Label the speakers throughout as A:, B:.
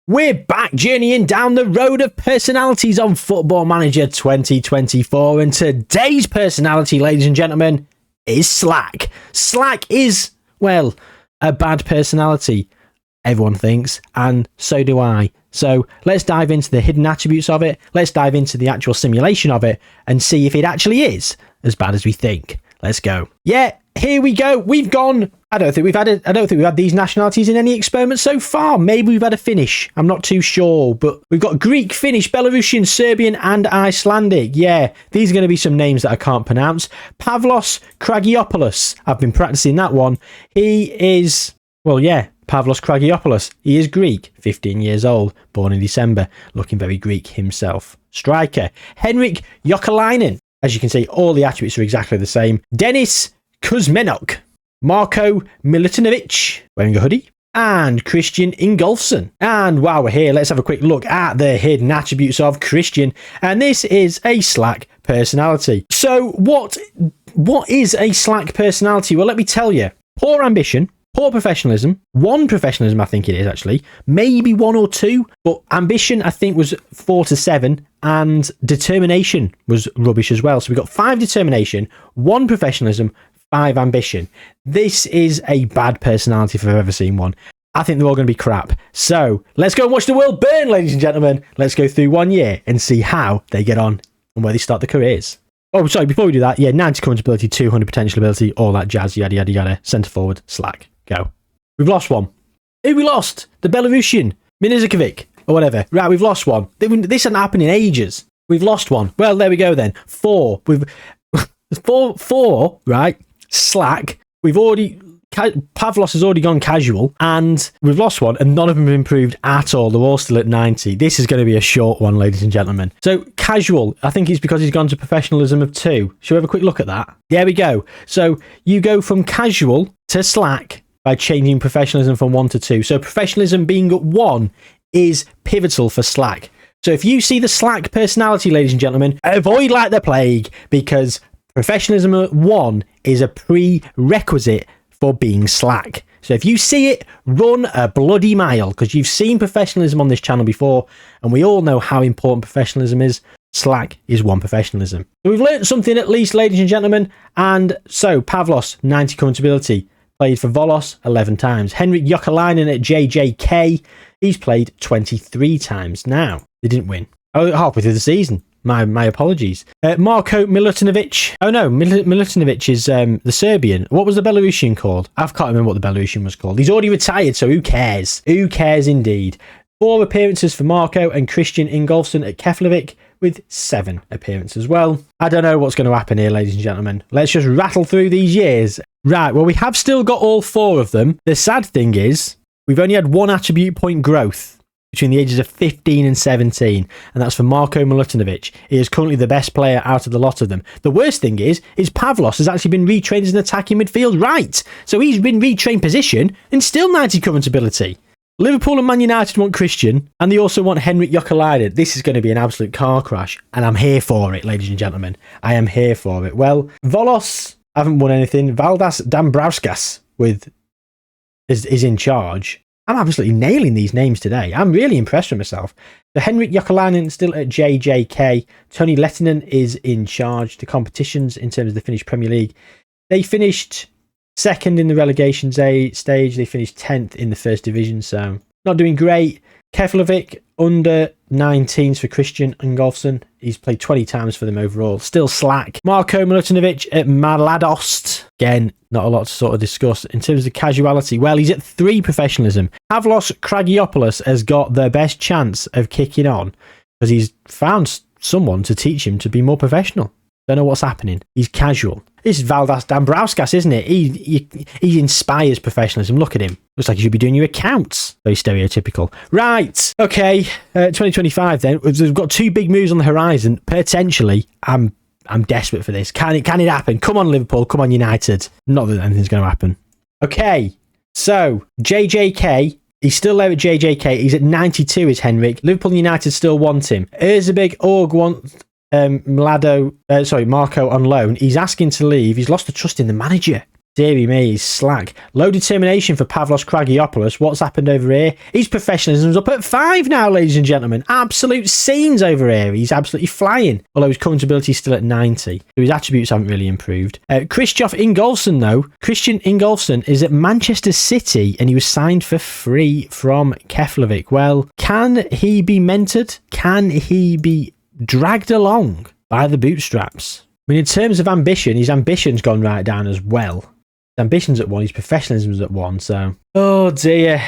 A: We're back journeying down the road of personalities on Football Manager 2024, and today's personality, ladies and gentlemen, is Slack. Slack is, well, a bad personality, everyone thinks, and so do I. So let's dive into the hidden attributes of it, let's dive into the actual simulation of it, and see if it actually is as bad as we think. Let's go. Yeah, here we go. We've gone. I don't think we've had these nationalities in any experiment so far. Maybe we've had a Finnish. I'm not too sure, but we've got Greek, Finnish, Belarusian, Serbian, and Icelandic. Yeah, these are going to be some names that I can't pronounce. Pavlos Kragiopoulos. I've been practicing that one. He is, well, yeah, Pavlos Kragiopoulos. He is Greek, 15 years old, born in December, looking very Greek himself. Striker, Henrik Jokalainen. As you can see, all the attributes are exactly the same. Denis Kuzmenok, Marko Milutinovic, wearing a hoodie, and Christian Ingolfsson. And while we're here, let's have a quick look at the hidden attributes of Christian. And this is a Slack personality. So what is a Slack personality? Well, let me tell you. Poor ambition, poor professionalism, one professionalism I think it is actually, maybe one or two, but ambition I think was 4 to 7, and determination was rubbish as well. So we've got 5 determination, 1 professionalism, 5 ambition. This is a bad personality if I've ever seen one. I think they're all going to be crap. So let's go and watch the world burn, ladies and gentlemen. Let's go through 1 year and see how they get on and where they start their careers. Oh, sorry, before we do that, yeah, 90 current ability, 200 potential ability, all that jazz, yada, yada, yada. Centre forward, Slack, go. We've lost one. Who we lost? The Belarusian, Minizikovic, or whatever. Right, we've lost one. This hasn't happened in ages. We've lost one. Well, there we go then. 4. We've four, right? Slack. We've already... Pavlos has already gone casual, and we've lost one, and none of them have improved at all. They're all still at 90. This is going to be a short one, ladies and gentlemen. So, casual, I think it's because he's gone to professionalism of 2. Shall we have a quick look at that? There we go. So, you go from casual to Slack by changing professionalism from 1 to 2. So, professionalism being at 1 is pivotal for Slack. So, if you see the Slack personality, ladies and gentlemen, avoid like the plague, because professionalism at 1 is a prerequisite for being Slack. So if you see it, run a bloody mile, because you've seen professionalism on this channel before, and we all know how important professionalism is. Slack is 1 professionalism. So we've learnt something at least, ladies and gentlemen. And so Pavlos, 90 current ability, played for Volos 11 times. Henrik Jokalainen at JJK, he's played 23 times. Now, they didn't win. Oh, halfway through the season. My apologies. Marko Milutinovic. Oh no, Milutinovic is the Serbian. What was the Belarusian called? I can't remember what the Belarusian was called. He's already retired, so who cares? Who cares indeed? 4 appearances for Marko and Christian Ingolfsson at Keflavik with 7 appearances as well. I don't know what's going to happen here, ladies and gentlemen. Let's just rattle through these years. Right, well, we have still got all 4 of them. The sad thing is, we've only had 1 attribute point growth between the ages of 15 and 17, and that's for Marko Milutinovic. He is currently the best player out of the lot of them. The worst thing is Pavlos has actually been retrained as an attacking midfield right, so he's been retrained position and still 90 current ability. Liverpool and Man United want Christian, and they also want Henrik Jokalainen. This is going to be an absolute car crash, and I'm here for it, ladies and gentlemen. I am here for it. Well, Volos haven't won anything. Valdas Dambrauskas is in charge. I'm absolutely nailing these names today. I'm really impressed with myself. So Henrik Jokalainen still at JJK. Toni Lehtinen is in charge. The competitions in terms of the Finnish Premier League. They finished 2nd in the relegation stage. They finished 10th in the 1st division, so not doing great. Keflavik under 19s for Christian Ingolfsson. He's played 20 times for them overall. Still Slack. Marko Milutinovic at Maladost. Again, not a lot to sort of discuss. In terms of casuality, well, he's at 3 professionalism. Pavlos Kragiopoulos has got the best chance of kicking on because he's found someone to teach him to be more professional. Don't know what's happening. He's casual. This is Valdas Dambrauskas, isn't it? He inspires professionalism. Look at him. Looks like he should be doing your accounts. Very stereotypical. Right. Okay. 2025 then. We've got 2 big moves on the horizon. Potentially. I'm desperate for this. Can it happen? Come on, Liverpool. Come on, United. Not that anything's going to happen. Okay. So, JJK. He's still there at JJK. He's at 92 is Henrik. Liverpool and United still want him. Erzebig Org wants Marko on loan. He's asking to leave. He's lost the trust in the manager. Deary me, he's slack. Low determination for Pavlos Kragiopoulos. What's happened over here? His professionalism's up at 5 now, ladies and gentlemen. Absolute scenes over here. He's absolutely flying. Although his current ability is still at 90. So his attributes haven't really improved. Christoph Ingolfsson, though. Christian Ingolfsson is at Manchester City and he was signed for free from Keflavik. Well, can he be mentored? Can he be dragged along by the bootstraps? I mean, in terms of ambition, his ambition's gone right down as well. His ambition's at 1, his professionalism's at 1, so... Oh dear.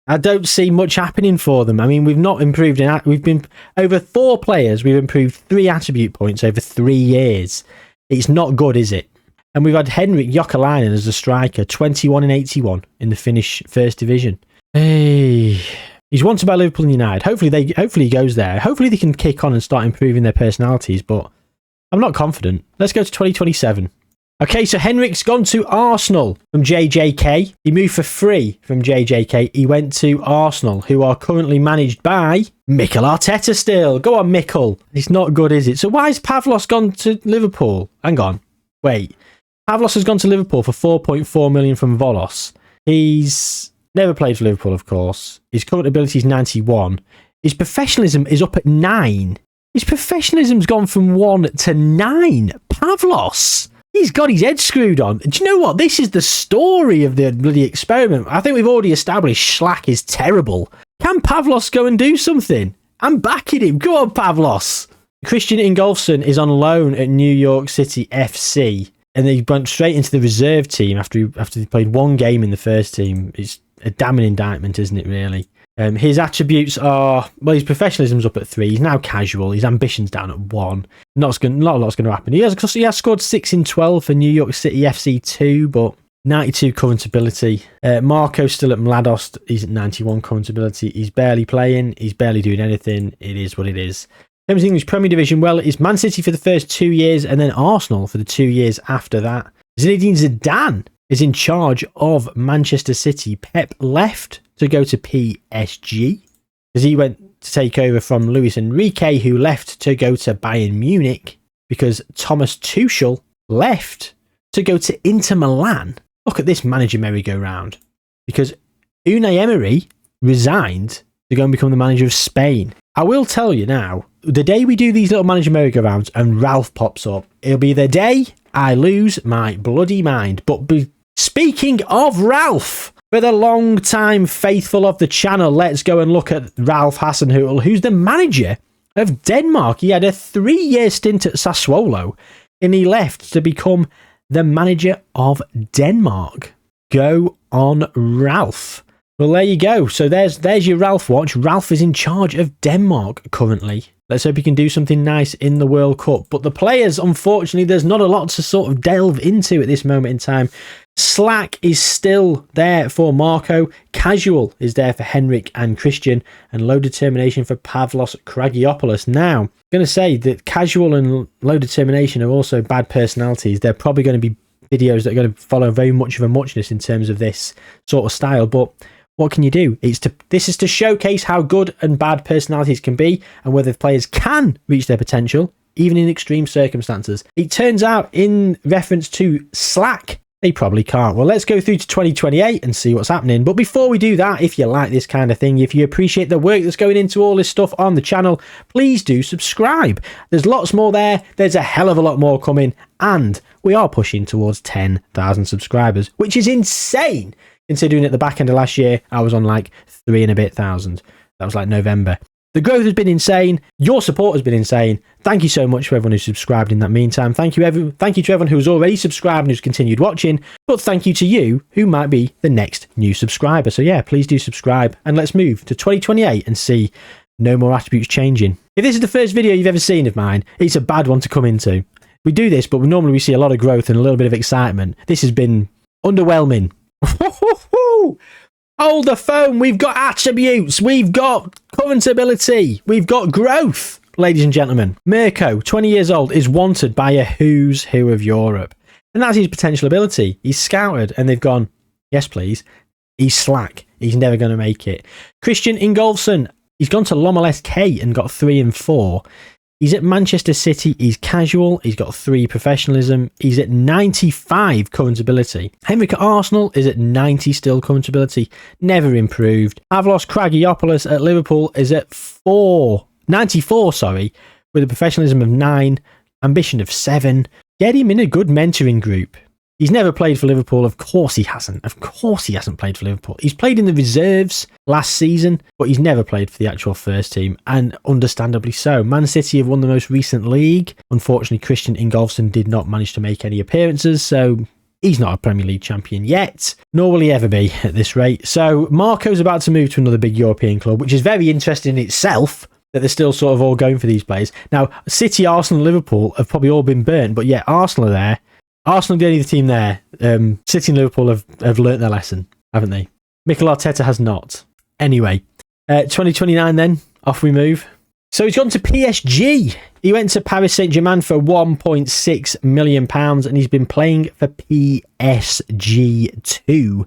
A: I don't see much happening for them. I mean, we've not improved in... We've been... Over 4 players, we've improved 3 attribute points over 3 years. It's not good, is it? And we've had Henrik Jokalainen as a striker, 21 and 81 in the Finnish First Division. Hey... He's wanted by Liverpool and United. Hopefully he goes there. Hopefully they can kick on and start improving their personalities, but I'm not confident. Let's go to 2027. Okay, so Henrik's gone to Arsenal from JJK. He moved for free from JJK. He went to Arsenal, who are currently managed by Mikel Arteta still. Go on, Mikel. It's not good, is it? So why has Pavlos gone to Liverpool? Hang on. Wait. Pavlos has gone to Liverpool for 4.4 million from Volos. He's never played for Liverpool, of course. His current ability is 91. His professionalism is up at 9. His professionalism's gone from 1 to 9. Pavlos. He's got his head screwed on. Do you know what? This is the story of the bloody experiment. I think we've already established Slack is terrible. Can Pavlos go and do something? I'm backing him. Go on, Pavlos. Christian Ingolfsson is on loan at New York City FC. And he went straight into the reserve team after he played 1 game in the first team. It's a damning indictment, isn't it, really? His attributes are, well, his professionalism's up at 3. He's now casual. His ambition's down at 1. Not a lot's going to happen. He has scored 6 in 12 for New York City FC 2, but 92 current ability. Marco's still at Mladost. He's at 91 current ability. He's barely playing. He's barely doing anything. It is what it is. In terms of English Premier Division, well, it's Man City for the first 2 years and then Arsenal for the 2 years after that. Zinedine Zidane is in charge of Manchester City. Pep left to go to PSG as he went to take over from Luis Enrique, who left to go to Bayern Munich because Thomas Tuchel left to go to Inter Milan. Look at this manager merry-go-round, because Unai Emery resigned to go and become the manager of Spain. I will tell you now, the day we do these little manager merry-go-rounds and Ralph pops up, it'll be the day I lose my bloody mind. But speaking of Ralph, for the long-time faithful of the channel, let's go and look at Ralph Hasenhüttl, who's the manager of Denmark. He had a 3-year stint at Sassuolo, and he left to become the manager of Denmark. Go on, Ralph. Well, there you go. So there's your Ralph watch. Ralph is in charge of Denmark currently. Let's hope he can do something nice in the World Cup. But the players, unfortunately, there's not a lot to sort of delve into at this moment in time. Slack is still there for Marco. Casual is there for Henrik and Christian. And low determination for Pavlos Kragiopoulos. Now, I'm going to say that casual and low determination are also bad personalities. They're probably going to be videos that are going to follow very much of a muchness in terms of this sort of style. But what can you do? This is to showcase how good and bad personalities can be and whether players can reach their potential, even in extreme circumstances. It turns out, in reference to Slack, they probably can't. Well, let's go through to 2028 and see what's happening. But before we do that, if you like this kind of thing, if you appreciate the work that's going into all this stuff on the channel, please do subscribe. There's lots more there. There's a hell of a lot more coming. And we are pushing towards 10,000 subscribers, which is insane. Considering at the back end of last year, I was on like 3 and a bit thousand. That was like November. The growth has been insane. Your support has been insane. Thank you so much for everyone who's subscribed in that meantime. Thank you to everyone who's already subscribed and who's continued watching. But thank you to you who might be the next new subscriber. So yeah, please do subscribe. And let's move to 2028 and see no more attributes changing. If this is the first video you've ever seen of mine, it's a bad one to come into. We do this, but normally we see a lot of growth and a little bit of excitement. This has been underwhelming. Hold the phone. We've got attributes. We've got current ability. We've got growth, ladies and gentlemen. Mirko, 20 years old, is wanted by a who's who of Europe. And that's his potential ability. He's scouted and they've gone, yes, please. He's slack. He's never going to make it. Christian Ingolfsson, he's gone to Lommel SK and got 3 and 4. He's at Manchester City. He's casual. He's got 3 professionalism. He's at 95 current ability. Henrik at Arsenal is at 90 still current ability. Never improved. Pavlos Kragiopoulos at Liverpool is at 94, with a professionalism of 9, ambition of 7. Get him in a good mentoring group. He's never played for Liverpool. Of course he hasn't. Of course he hasn't played for Liverpool. He's played in the reserves last season, but he's never played for the actual first team, and understandably so. Man City have won the most recent league. Unfortunately, Christian Ingolfsson did not manage to make any appearances, so he's not a Premier League champion yet, nor will he ever be at this rate. So Marco's about to move to another big European club, which is very interesting in itself, that they're still sort of all going for these players. Now, City, Arsenal, Liverpool have probably all been burnt, but yeah, Arsenal are there. Arsenal are the only team there. City and Liverpool have learnt their lesson, haven't they? Mikel Arteta has not. Anyway, 2029 then, off we move. So he's gone to PSG. He went to Paris Saint-Germain for £1.6 million, and he's been playing for PSG too.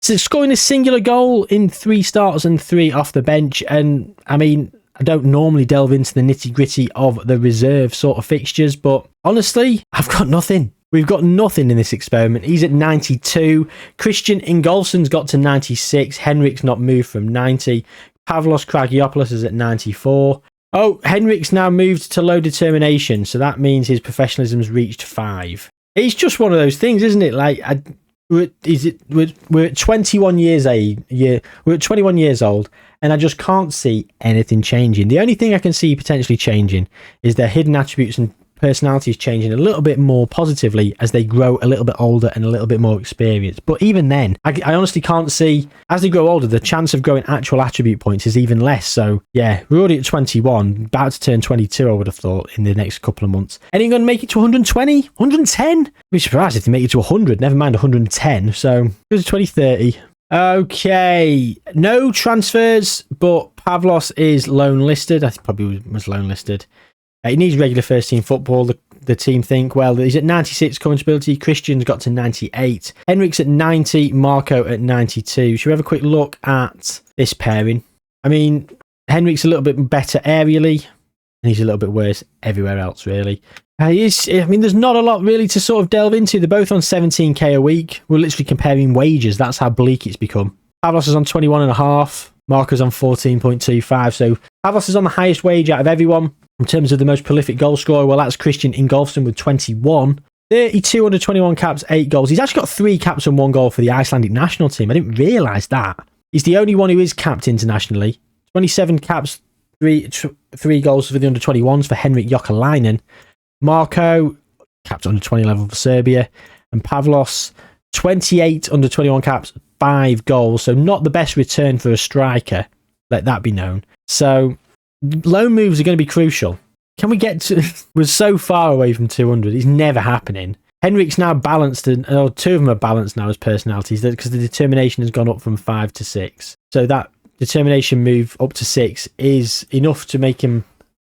A: So scoring a singular goal in 3 starts and 3 off the bench. And I mean, I don't normally delve into the nitty-gritty of the reserve sort of fixtures, but honestly, I've got nothing. We've got nothing in this experiment. He's at 92. Christian Ingolfsson's got to 96. Henrik's not moved from 90. Pavlos Kragiopoulos is at 94. Oh, Henrik's now moved to low determination, so that means his professionalism's reached 5. It's just one of those things, isn't it? Like, we're at 21 years we're at 21 years old, and I just can't see anything changing. The only thing I can see potentially changing is their hidden attributes and personalities changing a little bit more positively as they grow a little bit older and a little bit more experienced. But even then, I honestly can't see, as they grow older, the chance of growing actual attribute points is even less. So yeah, we're already at 21, about to turn 22, I would have thought, in the next couple of months. And you're going to make it to 120, 110? I'd be surprised if they make it to 100, never mind 110. So it was 2030. Okay, no transfers, but Pavlos is loan listed. I think probably was loan listed. He needs regular first team football. The team think, well, he's at 96 current ability. Christian's got to 98. Henrik's at 90. Marco at 92. Should we have a quick look at this pairing? I mean, Henrik's a little bit better aerially, and he's a little bit worse everywhere else, really. There's not a lot really to sort of delve into. They're both on 17k a week. We're literally comparing wages. That's how bleak it's become. Pavlos is on 21.5. Marco's on 14.25. So Pavlos is on the highest wage out of everyone. In terms of the most prolific goal scorer, well, that's Christian Ingolfsson with 21. 32 under 21 caps, 8 goals. He's actually got 3 caps and 1 goal for the Icelandic national team. I didn't realise that. He's the only one who is capped internationally. 27 caps, 3 goals for the under 21s for Henrik Jokalainen. Marco, capped under 20 level for Serbia. And Pavlos, 28 under 21 caps, 5 goals. So not the best return for a striker. Let that be known. So loan moves are going to be crucial. Can we get to... We're so far away from 200. It's never happening. Henrik's now balanced, and 2 of them are balanced now as personalities because the determination has gone up from 5 to 6. So that determination move up to 6 is enough to make him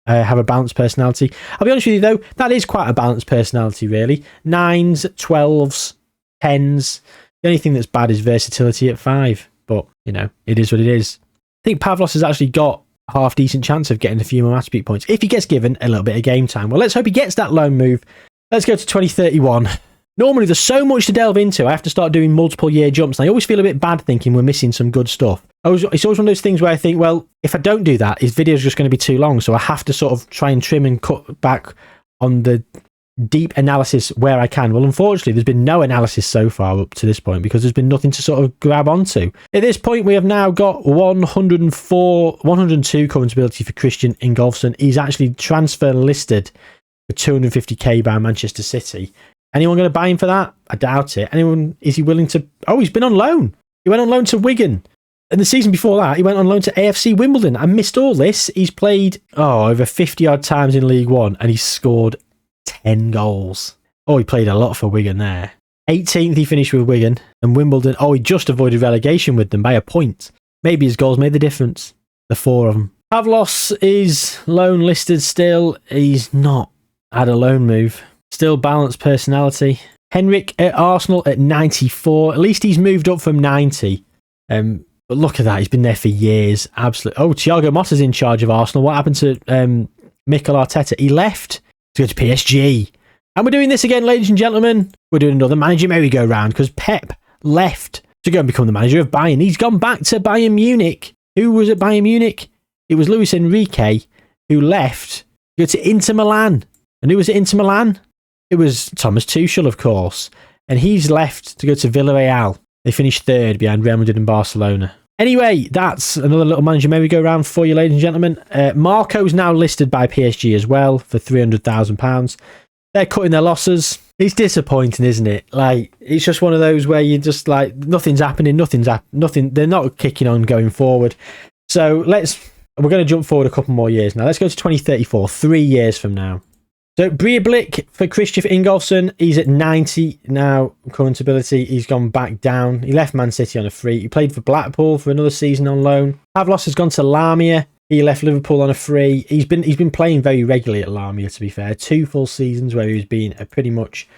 A: have a balanced personality. I'll be honest with you though, that is quite a balanced personality really. 9s, 12s, 10s. The only thing that's bad is versatility at 5. But, you know, it is what it is. I think Pavlos has actually got half decent chance of getting a few more attribute points if he gets given a little bit of game time. Well, let's hope he gets that loan move. Let's go to 2031. Normally there's so much to delve into. I have to start doing multiple year jumps, and I always feel a bit bad thinking we're missing some good stuff. It's always one of those things where I think, well, if I don't do that, his video's just going to be too long, so I have to sort of try and trim and cut back on the deep analysis where I can. Well, unfortunately, there's been no analysis so far up to this point because there's been nothing to sort of grab onto. At this point, we have now got 102 current ability for Christian Ingolfsson. He's actually transfer listed for 250k by Manchester City. Anyone going to buy him for that? I doubt it. Is he willing to... Oh, he's been on loan. He went on loan to Wigan. And the season before that, he went on loan to AFC Wimbledon. I missed all this. He's played, over 50 odd times in League One, and he's scored 10 goals. Oh, he played a lot for Wigan there. 18th he finished with Wigan, and Wimbledon, he just avoided relegation with them by a point. Maybe his goals made the difference. The 4 of them. Pavlos is loan listed still. He's not had a loan move. Still balanced personality. Henrik at Arsenal at 94. At least he's moved up from 90. But look at that. He's been there for years. Absolutely. Oh, Thiago Motta's in charge of Arsenal. What happened to Mikel Arteta. He left to go to PSG. And we're doing this again, ladies and gentlemen. We're doing another manager merry-go-round because Pep left to go and become the manager of Bayern. He's gone back to Bayern Munich. Who was at Bayern Munich? It was Luis Enrique, who left to go to Inter Milan. And who was at Inter Milan? It was Thomas Tuchel, of course. And he's left to go to Villarreal. They finished third behind Real Madrid and Barcelona. Anyway, that's another little manager merry-go-round for you, ladies and gentlemen. Marco's now listed by PSG as well for £300,000. They're cutting their losses. It's disappointing, isn't it? Like, it's just one of those where you just like, nothing's happening, nothing. They're not kicking on going forward. So we're going to jump forward a couple more years now. Let's go to 2034, 3 years from now. So Breidablik for Christoph Ingolfsson, he's at 90 now, current ability. He's gone back down. He left Man City on a free. He played for Blackpool for another season on loan. Pavlos has gone to Lamia. He left Liverpool on a free. He's been playing very regularly at Lamia, to be fair. 2 full seasons where he was being a pretty much...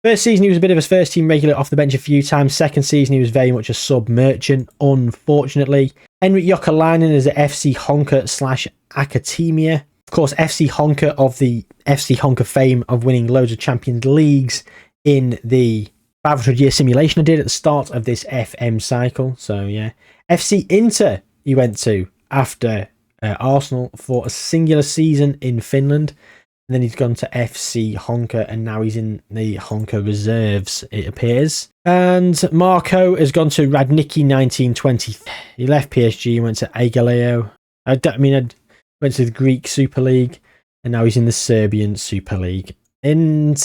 A: First season, he was a bit of a first-team regular off the bench a few times. Second season, he was very much a sub-merchant, unfortunately. Henrik Jokalainen is at FC Honka / Akatemia. Of course, FC Honka of the FC Honka fame of winning loads of Champions Leagues in the 500-year simulation I did at the start of this FM cycle. So, yeah. FC Inter he went to after Arsenal for a singular season in Finland. And then he's gone to FC Honka, and now he's in the Honka reserves, it appears. And Marco has gone to Radniki 1920. He left PSG, went to Agaleo. Went to the Greek Super League, and now he's in the Serbian Super League. And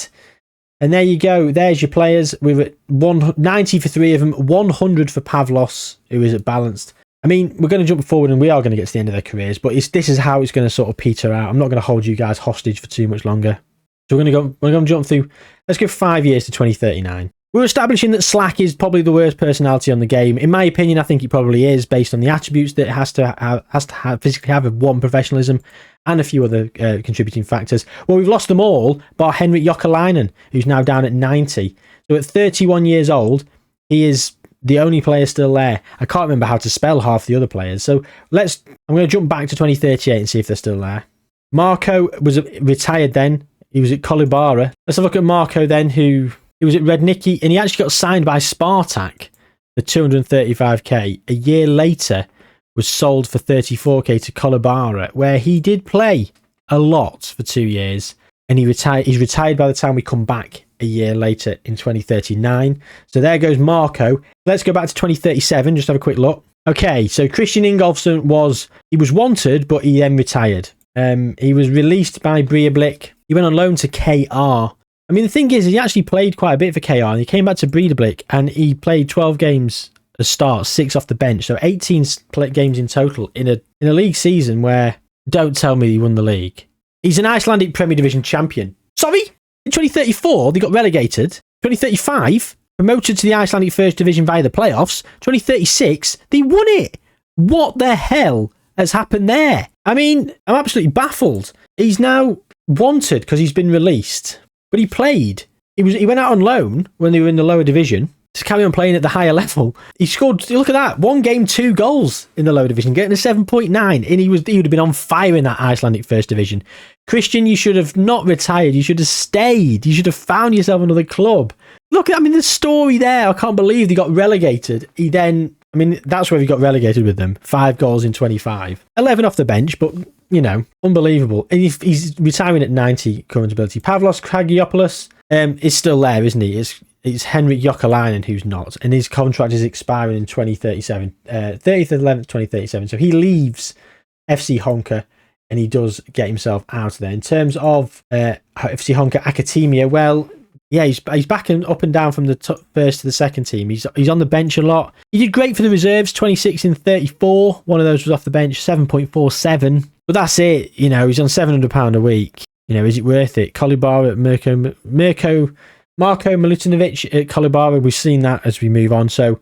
A: there you go. There's your players. We've at 90 for 3 of them, 100 for Pavlos, who is at balanced. I mean, we're going to jump forward, and we are going to get to the end of their careers, but this is how it's going to sort of peter out. I'm not going to hold you guys hostage for too much longer. So we're going to jump through. Let's go 5 years to 2039. We're establishing that Slack is probably the worst personality on the game. In my opinion, I think it probably is, based on the attributes that it has to have physically have of one, professionalism, and a few other contributing factors. Well, we've lost them all, bar Henrik Jokalainen, who's now down at 90. So at 31 years old, he is the only player still there. I can't remember how to spell half the other players. So I'm going to jump back to 2038 and see if they're still there. Marco was retired then. He was at Kolibara. Let's have a look at Marco then, who... He was at Redniki, and he actually got signed by Spartak for 235k. A year later, was sold for 34k to Kolibara, where he did play a lot for 2 years, and he's retired by the time we come back a year later in 2039. So there goes Marco. Let's go back to 2037, just have a quick look. Okay, so Christian Ingolfsson was wanted, but he then retired. He was released by Breidablik. He went on loan to KR. I mean, the thing is, he actually played quite a bit for KR, and he came back to Breidablik, and he played 12 games as start, 6 off the bench, so 18 games in total in a league season where, don't tell me he won the league. He's an Icelandic Premier Division champion. Sorry? In 2034, they got relegated. 2035, promoted to the Icelandic First Division via the playoffs. 2036, they won it. What the hell has happened there? I mean, I'm absolutely baffled. He's now wanted because he's been released. But he played. He went out on loan when they were in the lower division to carry on playing at the higher level. He scored, look at that, 1 game, 2 goals in the lower division, getting a 7.9, and he would have been on fire in that Icelandic First Division. Christian, you should have not retired. You should have stayed. You should have found yourself another club. Look, I mean, the story there, I can't believe they got relegated. That's where he got relegated with them. 5 goals in 25. 11 off the bench, but... unbelievable. And he's retiring at 90 current ability. Pavlos Kragiopoulos is still there, isn't he? It's Henrik Jokalainen who's not, and his contract is expiring in 2037, 30th of 11th, 2037. So he leaves FC Honka, and he does get himself out of there. In terms of FC Honka Akatemia, well, yeah, he's backing up and down from the first to the second team. He's on the bench a lot. He did great for the reserves, 26 in 34. One of those was off the bench, 7.47. But that's it. He's on £700 a week. Is it worth it? Kolibara, Marko Milutinovic at Kolibara. We've seen that as we move on. So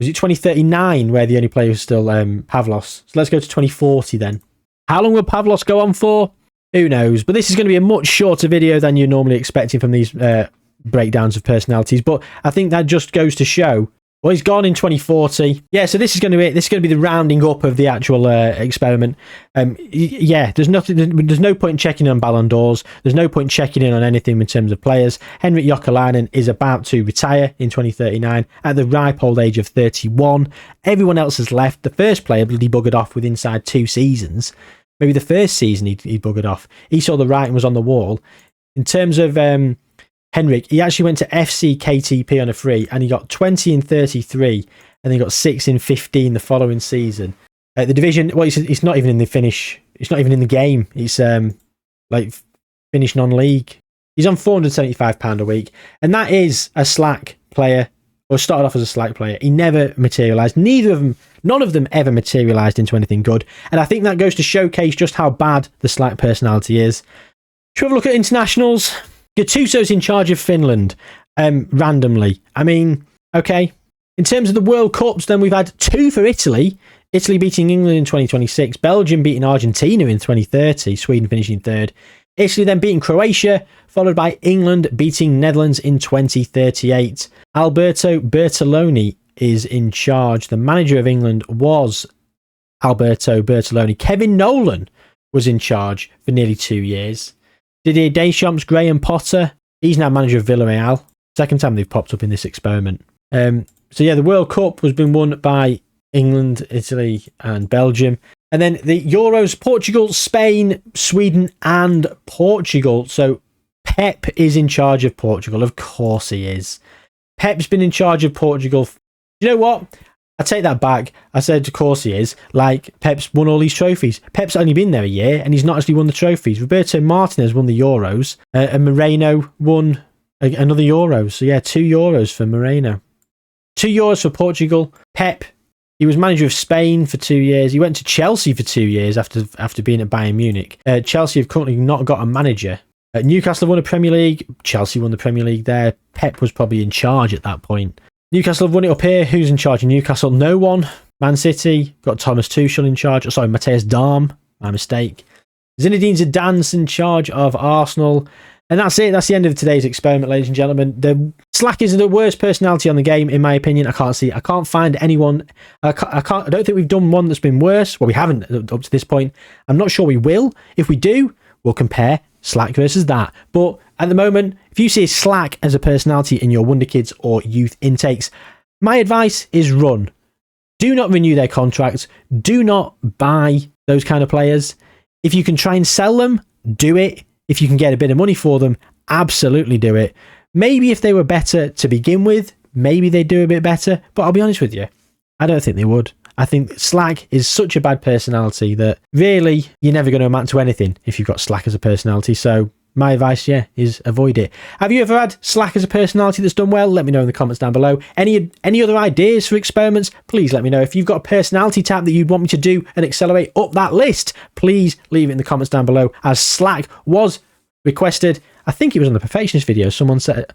A: was it 2039 where the only player was still Pavlos? So let's go to 2040 then. How long will Pavlos go on for? Who knows? But this is going to be a much shorter video than you're normally expecting from these breakdowns of personalities. But I think that just goes to show Well, he's gone in 2040. Yeah, so this is going to be it. This is going to be the rounding up of the actual experiment. Yeah, there's no point in checking in on Ballon d'Ors. There's no point in checking in on anything in terms of players. Henrik Jokelainen is about to retire in 2039 at the ripe old age of 31. Everyone else has left. The first player bloody buggered off with inside 2 seasons. Maybe the first season he buggered off. He saw the writing was on the wall. In terms of Henrik, he actually went to FC KTP on a free, and he got 20 in 33, and then he got 6 in 15 the following season. The division, well, it's not even in the finish. It's not even in the game. It's like Finnish non-league. He's on £475 a week, and that is a Slack player, or started off as a Slack player. He never materialised. None of them ever materialised into anything good, and I think that goes to showcase just how bad the Slack personality is. Should we have a look at internationals? Gattuso's in charge of Finland, randomly. I mean, okay. In terms of the World Cups, then we've had 2 for Italy. Italy beating England in 2026. Belgium beating Argentina in 2030. Sweden finishing 3rd. Italy then beating Croatia, followed by England beating Netherlands in 2038. Alberto Bertoloni is in charge. The manager of England was Alberto Bertoloni. Kevin Nolan was in charge for nearly 2 years. Didier Deschamps, Graham Potter, he's now manager of Villarreal. Second time they've popped up in this experiment. So yeah, the World Cup has been won by England, Italy and Belgium. And then the Euros, Portugal, Spain, Sweden and Portugal. So Pep is in charge of Portugal. Of course he is. Pep's been in charge of Portugal. You know what? I take that back. I said, of course he is. Like, Pep's won all these trophies. Pep's only been there a year, and he's not actually won the trophies. Roberto Martinez won the Euros, and Moreno won another Euros. So, yeah, 2 Euros for Moreno. 2 Euros for Portugal. Pep, he was manager of Spain for 2 years. He went to Chelsea for 2 years after being at Bayern Munich. Chelsea have currently not got a manager. Newcastle have won a Premier League. Chelsea won the Premier League there. Pep was probably in charge at that point. Newcastle have won it up here. Who's in charge of Newcastle? No one. Man City got Thomas Tuchel in charge. Oh, sorry, Matthias Dahm. My mistake. Zinedine Zidane's in charge of Arsenal. And that's it. That's the end of today's experiment, ladies and gentlemen. The Slack is the worst personality on the game, in my opinion. I can't find anyone. I don't think we've done one that's been worse. Well, we haven't up to this point. I'm not sure we will. If we do, we'll compare Slack versus that. But at the moment, if you see Slack as a personality in your wonderkids or youth intakes, my advice is run. Do not renew their contracts. Do not buy those kind of players. If you can try and sell them, do it. If you can get a bit of money for them, absolutely do it. Maybe if they were better to begin with, maybe they'd do a bit better. But I'll be honest with you, I don't think they would. I think Slack is such a bad personality that really you're never going to amount to anything if you've got Slack as a personality. So my advice, is avoid it. Have you ever had Slack as a personality that's done well? Let me know in the comments down below. Any other ideas for experiments? Please let me know. If you've got a personality type that you'd want me to do and accelerate up that list, please leave it in the comments down below, as Slack was requested. I think it was on the Perfectionist video. Someone said,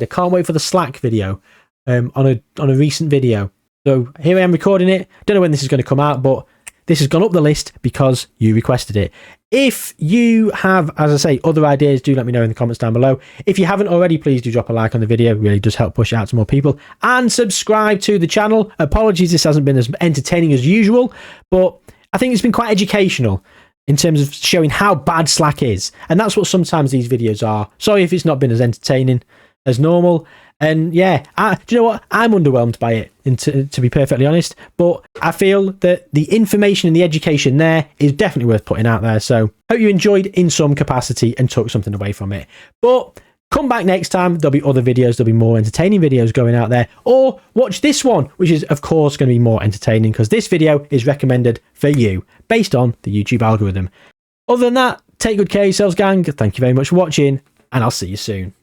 A: I can't wait for the Slack video on a recent video. So here I am recording it. Don't know when this is going to come out, but this has gone up the list because you requested it. If you have, as I say, other ideas, do let me know in the comments down below. If you haven't already, please do drop a like on the video. It really does help push it out to more people. And subscribe to the channel. Apologies, this hasn't been as entertaining as usual, but I think it's been quite educational in terms of showing how bad Slack is. And that's what sometimes these videos are. Sorry if it's not been as entertaining as normal. And yeah, do you know what? I'm underwhelmed by it, to be perfectly honest. But I feel that the information and the education there is definitely worth putting out there. So hope you enjoyed in some capacity and took something away from it. But come back next time. There'll be other videos. There'll be more entertaining videos going out there. Or watch this one, which is, of course, going to be more entertaining because this video is recommended for you based on the YouTube algorithm. Other than that, take good care of yourselves, gang. Thank you very much for watching, and I'll see you soon.